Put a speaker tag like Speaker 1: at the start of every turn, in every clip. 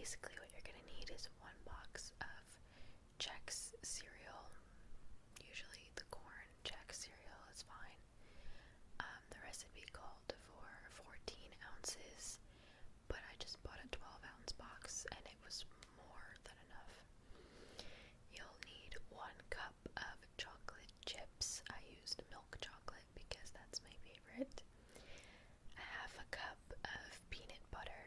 Speaker 1: basically what you're going to need is 1 box of Chex cereal. Usually the corn Chex cereal is fine. The recipe called for 14 ounces, but I just bought a 12-ounce box and it was more than enough. You'll need 1 cup of chocolate chips. I used milk chocolate because that's my favorite. A half a cup of peanut butter,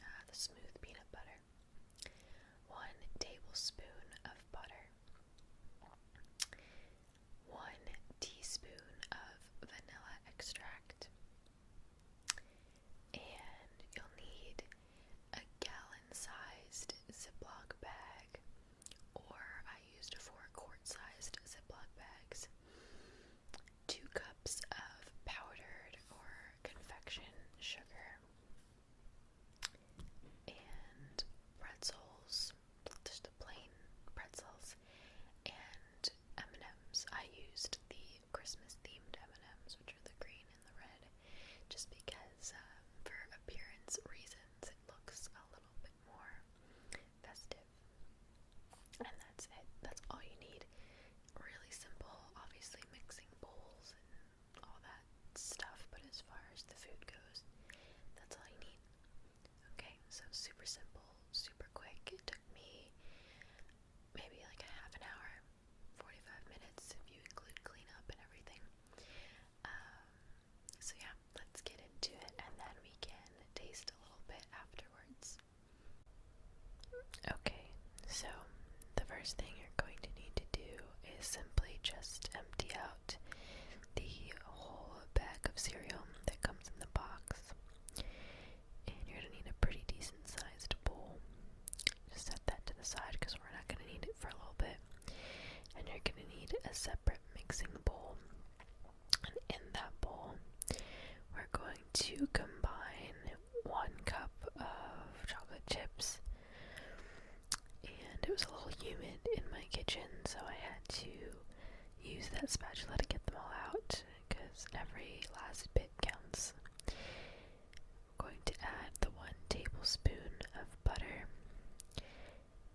Speaker 1: the smooth peanut butter. 1 tablespoon of butter. 1 teaspoon of vanilla extract. And you'll need a gallon-sized Ziploc bag, or I used 4-quart-sized Ziploc bags. 2 cups of powdered or confection sugar, and pretzels, just the plain pretzels, and M&Ms. I used the Christmas-themed M&Ms, which are the green and the red, just because for appearance reasons it looks a little bit more festive. And that's it. That's all you need. Really simple, obviously mixing bowls and all that stuff, but as far as the food goes, that's all you need. Okay, so super simple, super quick. It took me maybe like a half an hour, 45 minutes if you include cleanup and everything. So yeah, let's get into it and then we can taste a little bit afterwards. Okay, so the first thing you're going to need to do is simply just empty out the whole bag of cereal that comes in the box. And you're going to need a pretty decent sized bowl. Just set that to the side because we're not going to need it for a little bit. And you're going to need a separate mixing bowl. And in that bowl, we're going to combine 1 cup of chocolate chips. And it was a little humid in my kitchen, so I had to use that spatula to get them all out because every last bit counts. I'm going to add the 1 tablespoon of butter,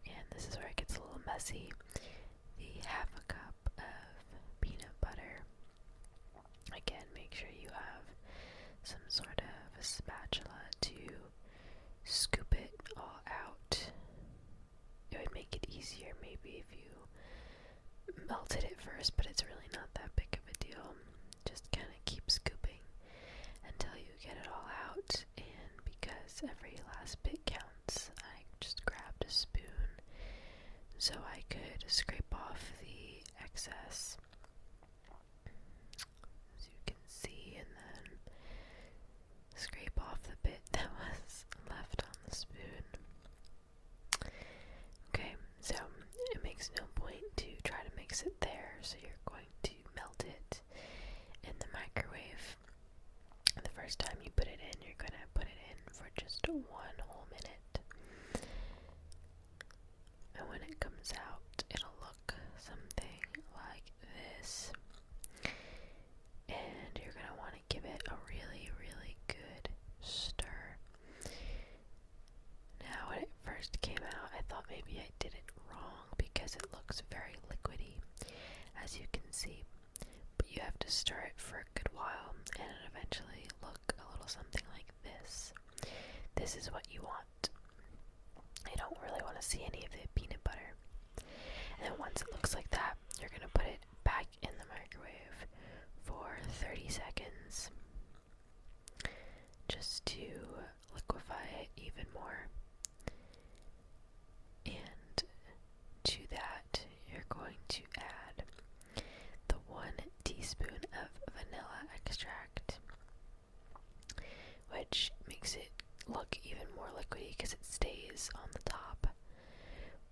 Speaker 1: and this is where it gets a little messy. The half a cup of peanut butter. Again, make sure you have some sort of a spatula to scoop it all out. It would make it easier maybe if you melted it first, but it's really not that big of a deal. Just kind of keep scooping until you get it all out, and because every last bit counts, I just grabbed a spoon so I could scrape off the excess, as you can see, and then scrape off the bit that was left on the spoon. Okay, so it makes no point to try to mix it there, so you're going to melt it in the microwave. And the first time you put it in, you're going to put it in for just 1 whole minute. And when it comes out, it'll look something like this. And you're going to want to give it a really, really good stir. Now, when it first came out, I thought maybe I did it wrong because it looks very liquidy, as you can see. But you have to stir it for a good while, and it eventually look a little something like this. This is what you want. You don't really want to see any of the peanut butter. And then once it looks like that, you're going to put it back in the microwave for 30 seconds just to liquefy it even more. And to that, you're going to add the 1 teaspoon of vanilla extract, which makes it look even more liquidy because it stays on the top.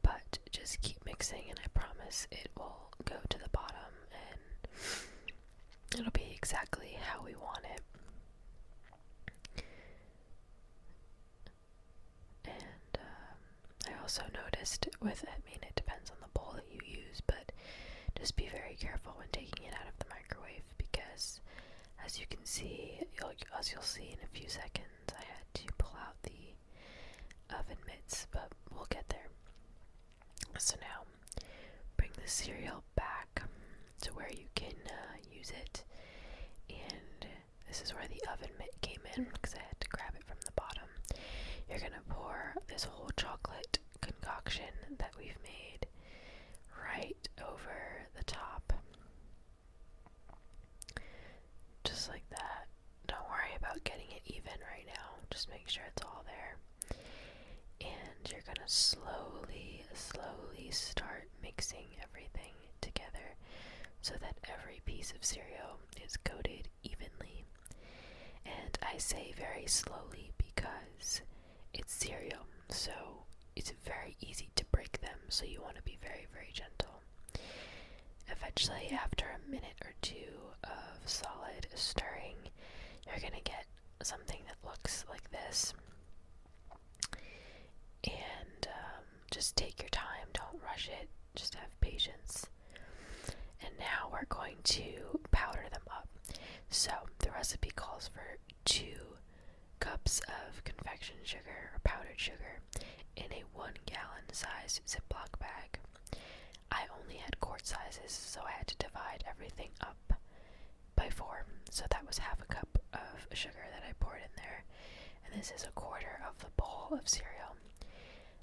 Speaker 1: But just keep mixing, and I promise it will go to the bottom and it'll be exactly how we want it. And I also noticed it depends on the bowl that you use, but just be very careful when taking it out of the microwave because, as you can see, as you'll see in a few seconds, I had to pull out the oven mitts, but we'll get there. So now, bring the cereal back to where you can use it, and this is where the oven mitt came in because I had to grab it from the bottom. You're gonna pour this whole chocolate concoction that we've made right over the top, just like that. Don't worry about getting it even right now, just make sure it's all there. And you're gonna slowly start mixing everything together so that every piece of cereal is coated evenly. And I say very slowly because it's cereal, so it's very easy to break them, so you want to be very, very gentle. Eventually, after a minute or two of solid stirring, you're gonna get something that looks like this. And just take your time, don't rush it, just have patience. And now we're going to powder them up. So the recipe calls for 2 cups of confection sugar or powdered sugar in a 1-gallon size Ziploc bag. I only had quart sizes, so I had to divide everything up by 4. So that was half a cup of sugar that I poured in there. And this is a quarter of the bowl of cereal.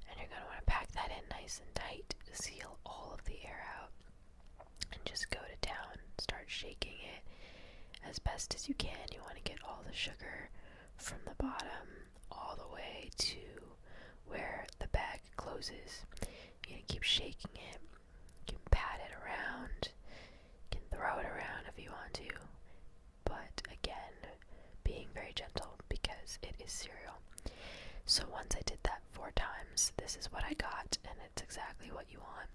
Speaker 1: And you're going to want to pack that in nice and tight, seal all of the air out, and just go to town. Start shaking it as best as you can. You want to get all the sugar from the bottom all the way to where the bag closes. You're going to keep shaking it. You can pat it around. You can throw it around if you want to. But again, being very gentle because it is cereal. So once I did that 4 times, this is what I got, and it's exactly what you want.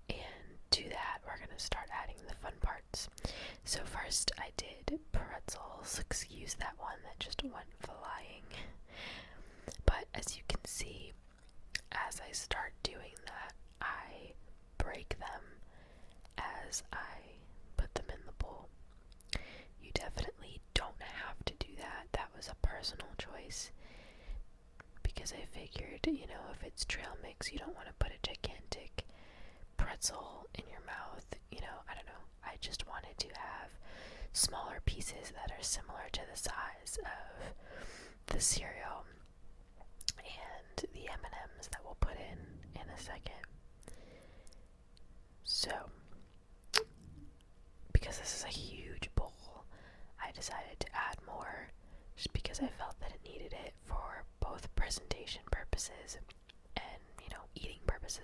Speaker 1: And to that, we're going to start adding the fun parts. So first I did pretzels. Excuse that one that just went flying. But as you can see, as I start doing that, I break them as I put them in the bowl. You definitely don't have to do that. That was a personal choice because I figured, if it's trail mix, you don't want to put a gigantic pretzel in your mouth. I don't know. I just wanted to have smaller pieces that are similar to the size of the cereal and the M&Ms that we'll put in a second. So, because this is a huge bowl, I decided to add more just because I felt that it needed it for both presentation purposes and, eating purposes.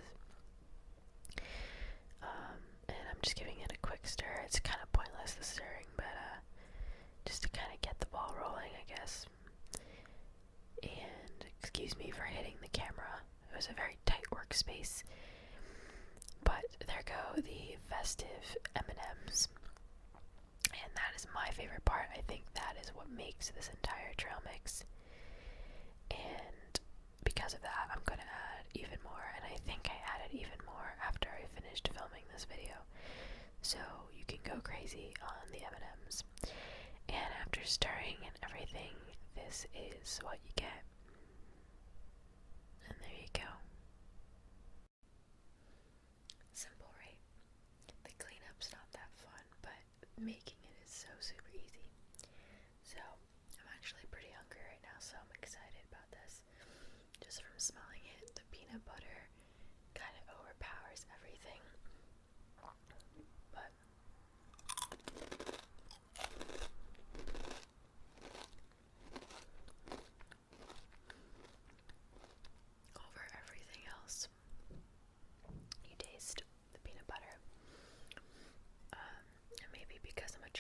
Speaker 1: And I'm just giving it a quick stir. It's kind of pointless, the stirring, but just to kind of get the ball rolling, I guess. And excuse me for hitting the camera. It was a very tight workspace. But there go the festive M&Ms. And that is my favorite part. I think that is what makes this entire trail mix. And because of that, I'm going to add even more. And I think I added even more after I finished filming this video. So you can go crazy on the M&Ms. And after stirring and everything, this is what you get. And there you go. Simple, right? The cleanup's not that fun, but making it is so super easy. So I'm actually pretty hungry right now, so I'm excited about this. Just from smelling it, the peanut butter kind of overpowers everything. But over everything else, you taste the peanut butter. And maybe because I'm a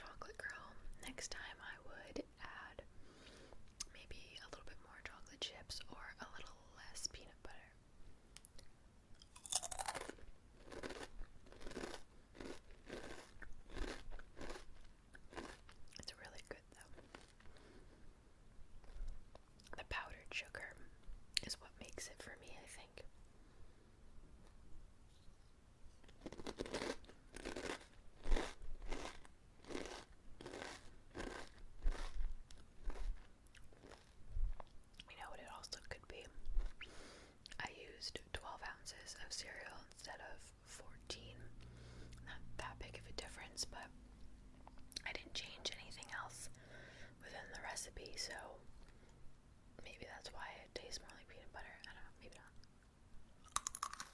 Speaker 1: of cereal instead of 14. Not that big of a difference, but I didn't change anything else within the recipe, so maybe that's why it tastes more like peanut butter. I don't know, maybe not.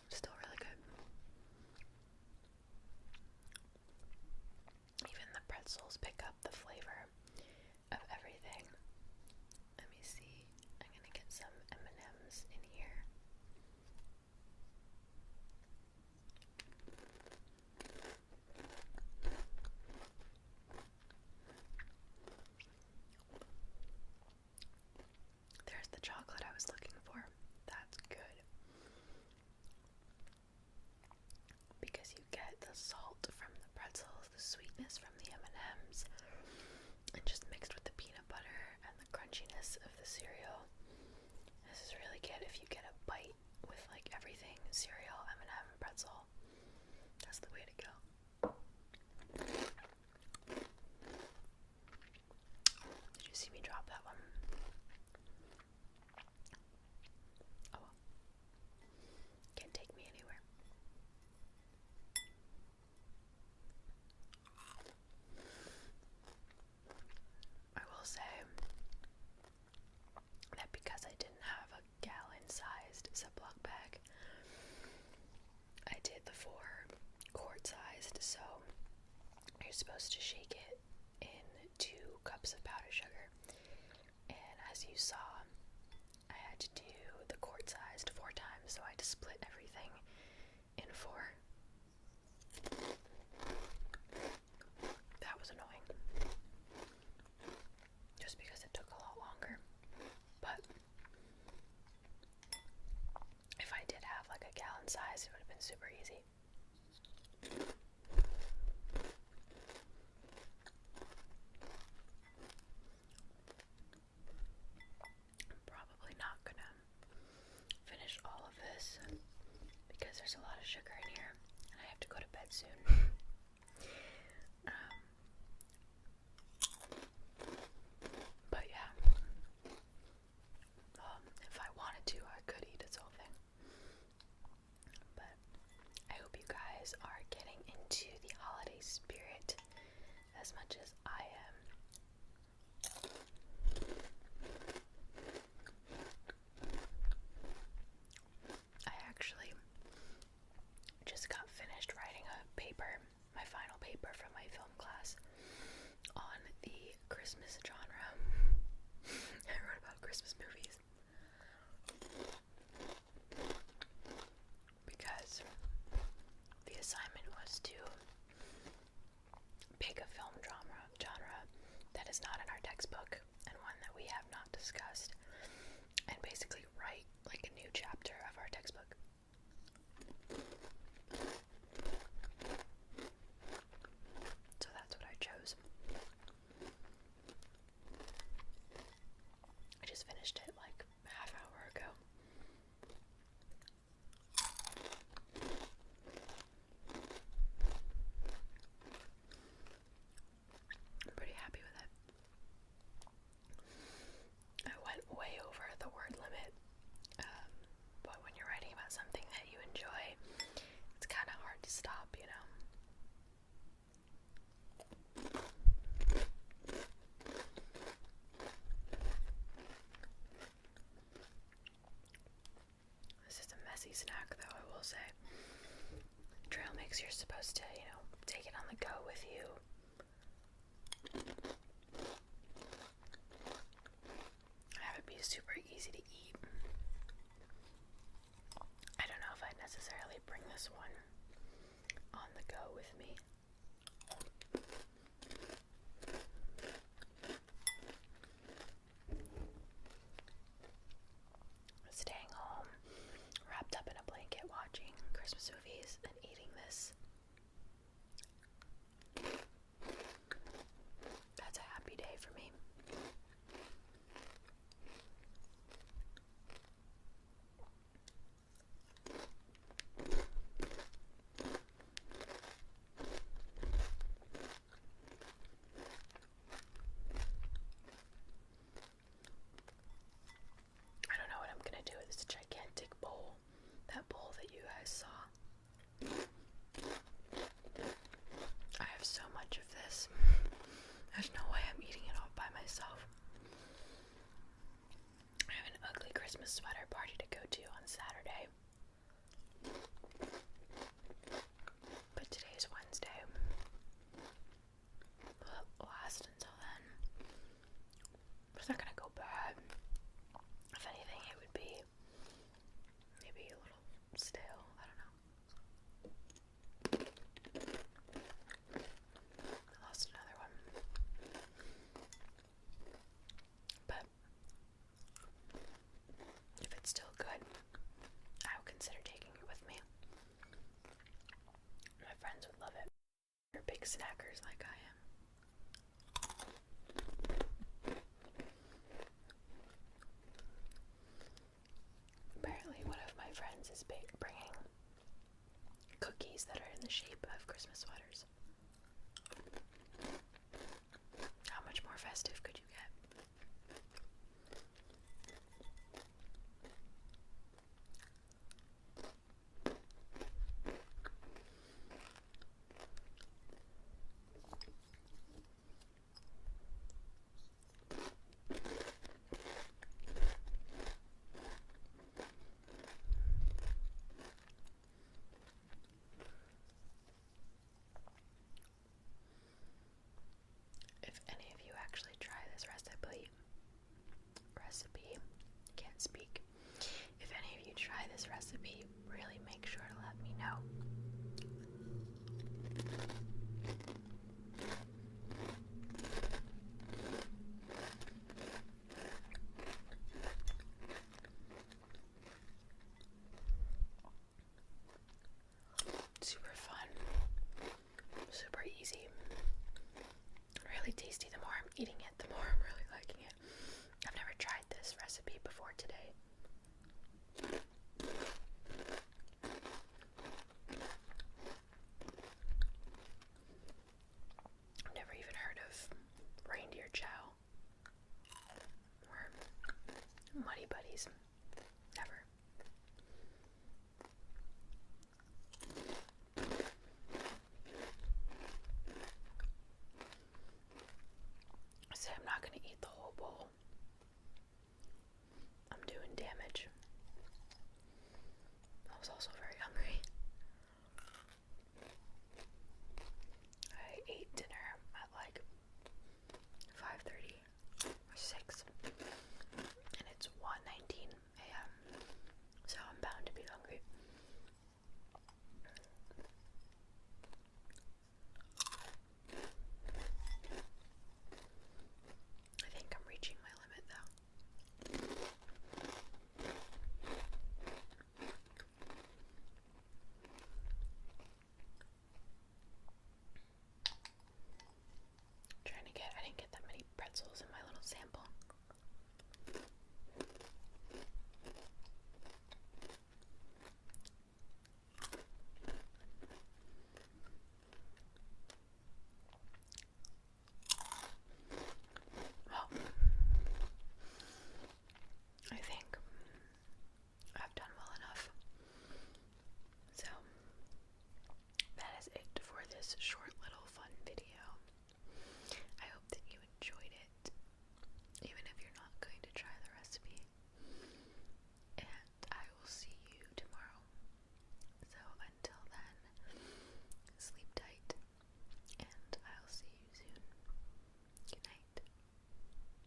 Speaker 1: Still really good. Even the pretzels pick up the flavor of everything. Let me see. I'm gonna get some M&Ms in here. There's the chocolate I was looking for. That's good. Because you get the salt from the pretzels, the sweetness from the M&Ms, and just mixed with the peanut butter and the crunchiness of the cereal. This is really good if you get a bite with like everything cereal, M&M, pretzel. That's the way to go. Did you see me drop that one? Oh well. Can't take me anywhere. I will say that because I didn't have a gallon-sized Ziploc bag, I did the 4 quart-sized, so you're supposed to shake it in 2 cups of powdered sugar, and as you saw, I had to do the quart-sized 4 times, so I had to split everything in 4. That was annoying, just because it took a lot longer, but if I did have like a gallon size, it would have been super easy. I'm probably not gonna finish all of this because there's a lot of sugar in here and I have to go to bed soon. But yeah, if I wanted to, I could eat this whole thing. But I hope you guys are getting into the holiday spirit as much as I am. I actually just got finished writing a paper, my final paper from my film class, on the Christmas genre. I wrote about Christmas movies because the assignment was to pick a film genre that is not in our textbook and one that we have not discussed, and basically write like a new chapter of our textbook. So that's what I chose. I just finished it like a half hour ago. I'm pretty happy with it. I went way over the word limit, but when you're writing about something that you enjoy, it's kind of hard to stop, you know? This is a messy snack, though, I will say. Trail mix, you're supposed to, you know, take it on the go with you. Have it be super easy to eat. I don't know if I'd necessarily bring this one on the go with me. Staying home, wrapped up in a blanket, watching Christmas movies and eating this. That's a happy day for me. I don't know what I'm gonna do with this gigantic bowl. That bowl that you guys saw Christmas sweater party to go to on Saturday. But today's Wednesday. Will last until then. It's not gonna go bad. If anything, it would be maybe a little stale. I don't know. I lost another one. But if it's still good, I would consider taking it with me. My friends would love it. They're big snackers like I am. Apparently, one of my friends is bringing cookies that are in the shape of Christmas sweaters. How much more festive could you get? If any of you actually try this recipe, can't speak. If any of you try this recipe, really make sure to let me know. Super fun, super easy, really tasty.